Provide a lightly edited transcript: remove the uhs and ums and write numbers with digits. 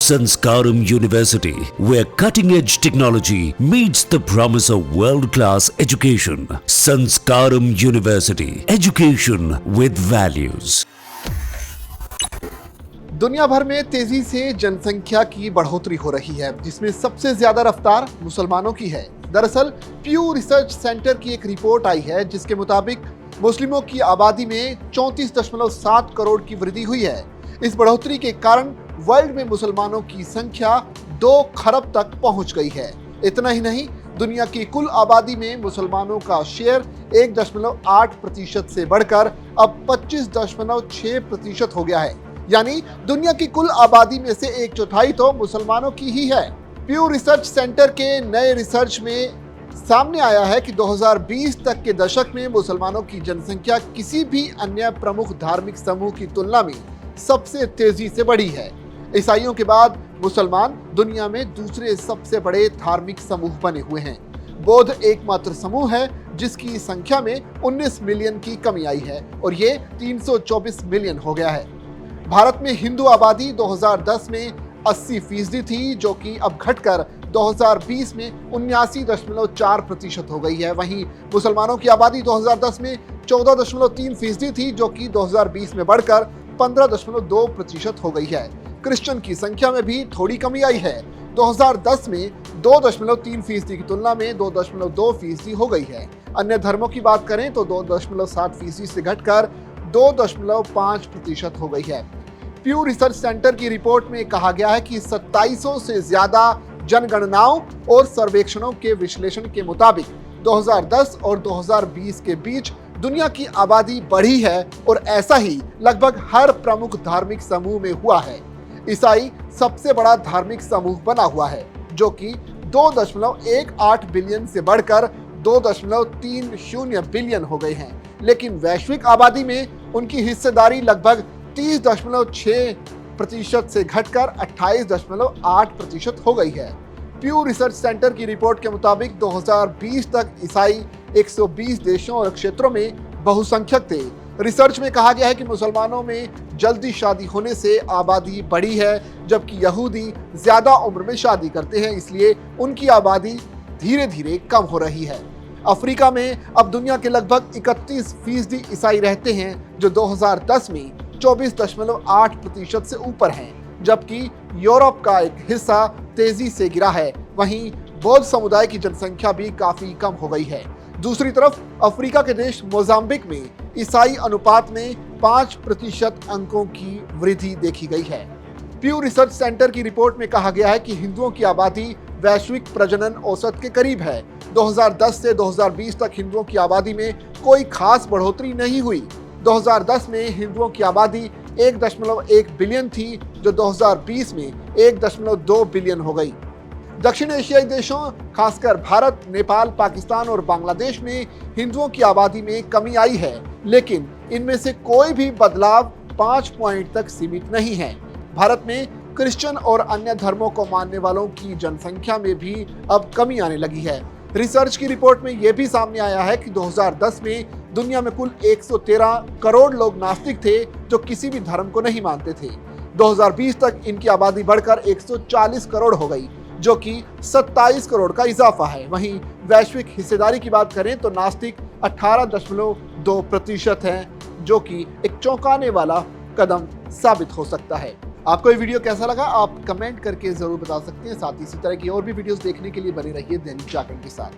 Sanskaram University, where cutting-edge technology meets the promise of world-class education. Sanskaram University, education with values. दुनिया भर में तेजी से जनसंख्या की बढ़ोतरी हो रही है, जिसमें सबसे ज्यादा रफ्तार मुसलमानों की है। दरअसल प्यू रिसर्च सेंटर की एक रिपोर्ट आई है, जिसके मुताबिक मुस्लिमों की आबादी में 34.7 करोड़ की वृद्धि हुई है। इस बढ़ोतरी के कारण वर्ल्ड में मुसलमानों की संख्या 2 खरब तक पहुंच गई है। इतना ही नहीं, दुनिया की कुल आबादी में मुसलमानों का शेयर 1.8% से बढ़कर अब 25.6% हो गया है। यानी दुनिया की कुल आबादी में से 1/4 तो मुसलमानों की ही है। प्यू रिसर्च सेंटर के नए रिसर्च में सामने आया है कि 2020 तक के दशक में मुसलमानों की जनसंख्या किसी भी अन्य प्रमुख धार्मिक समूह की तुलना में सबसे तेजी से बढ़ी है। ईसाइयों के बाद मुसलमान दुनिया में दूसरे सबसे बड़े धार्मिक समूह बने हुए हैं। बौद्ध एकमात्र समूह है जिसकी संख्या में 19 मिलियन की कमी आई है और ये 324 मिलियन हो गया है। भारत में हिंदू आबादी 2010 में 80% थी, जो कि अब घटकर 2020 में 79.4% हो गई है। वहीं मुसलमानों की आबादी 2010 में 14.3% थी, जो कि 2020 में बढ़कर 15.2% हो गई है। क्रिश्चियन की संख्या में भी थोड़ी कमी आई है। 2010 में 2.3% की तुलना में 2.2% हो गई है। अन्य धर्मों की बात करें तो 2.7% से घटकर 2.5% हो गई है। प्यू रिसर्च सेंटर की रिपोर्ट में कहा गया है कि 2700 से ज्यादा जनगणनाओं और सर्वेक्षणों के विश्लेषण के मुताबिक 2010 और 2020 के बीच दुनिया की आबादी बढ़ी है और ऐसा ही लगभग हर प्रमुख धार्मिक समूह में हुआ है। ईसाई सबसे बड़ा धार्मिक समूह बना हुआ है, जो कि 2.18 बिलियन से बढ़कर 2.30 बिलियन हो गए हैं। लेकिन वैश्विक आबादी में उनकी हिस्सेदारी लगभग 30.6% से घटकर 28.8% हो गई है। प्यू रिसर्च सेंटर की रिपोर्ट के मुताबिक 2020 तक ईसाई 120 देशों और क्षेत्रों में बहुसंख्यक थे। रिसर्च में कहा गया है कि मुसलमानों में जल्दी शादी होने से आबादी बढ़ी है, जबकि यहूदी ज्यादा उम्र में शादी करते हैं, इसलिए उनकी आबादी धीरे धीरे कम हो रही है। अफ्रीका में अब दुनिया के लगभग 31% ईसाई रहते हैं, जो 2010 में 24.8% से ऊपर हैं, जबकि यूरोप का एक हिस्सा तेजी से गिरा है। वहीं बौद्ध समुदाय की जनसंख्या भी काफी कम हो गई है। दूसरी तरफ अफ्रीका के देश मोजाम्बिक में ईसाई अनुपात में 5% अंकों की वृद्धि देखी गई है। प्यू रिसर्च सेंटर की रिपोर्ट में कहा गया है कि हिंदुओं की आबादी वैश्विक प्रजनन औसत के करीब है। 2010 से 2020 तक हिंदुओं की आबादी में कोई खास बढ़ोतरी नहीं हुई। 2010 में हिंदुओं की आबादी 1.1 बिलियन थी, जो 2020 में 1.2 बिलियन हो गई। दक्षिण एशियाई देशों, खासकर भारत, नेपाल, पाकिस्तान और बांग्लादेश में हिंदुओं की आबादी में कमी आई है, लेकिन इनमें से कोई भी बदलाव 5 पॉइंट तक सीमित नहीं है। भारत में क्रिश्चियन और अन्य धर्मों को मानने वालों की जनसंख्या में भी अब कमी आने लगी है। रिसर्च की रिपोर्ट में यह भी सामने आया है कि 2010 में दुनिया में कुल 113 करोड़ लोग नास्तिक थे, जो किसी भी धर्म को नहीं मानते थे। 2020 तक इनकी आबादी बढ़कर 140 करोड़ हो गई, जो कि 27 करोड़ का इजाफा है। वहीं वैश्विक हिस्सेदारी की बात करें तो नास्तिक 18.2% हैं, जो कि एक चौंकाने वाला कदम साबित हो सकता है। आपको ये वीडियो कैसा लगा, आप कमेंट करके जरूर बता सकते हैं। साथ ही इसी तरह की और भी वीडियोस देखने के लिए बने रहिए दैनिक जागरण के साथ।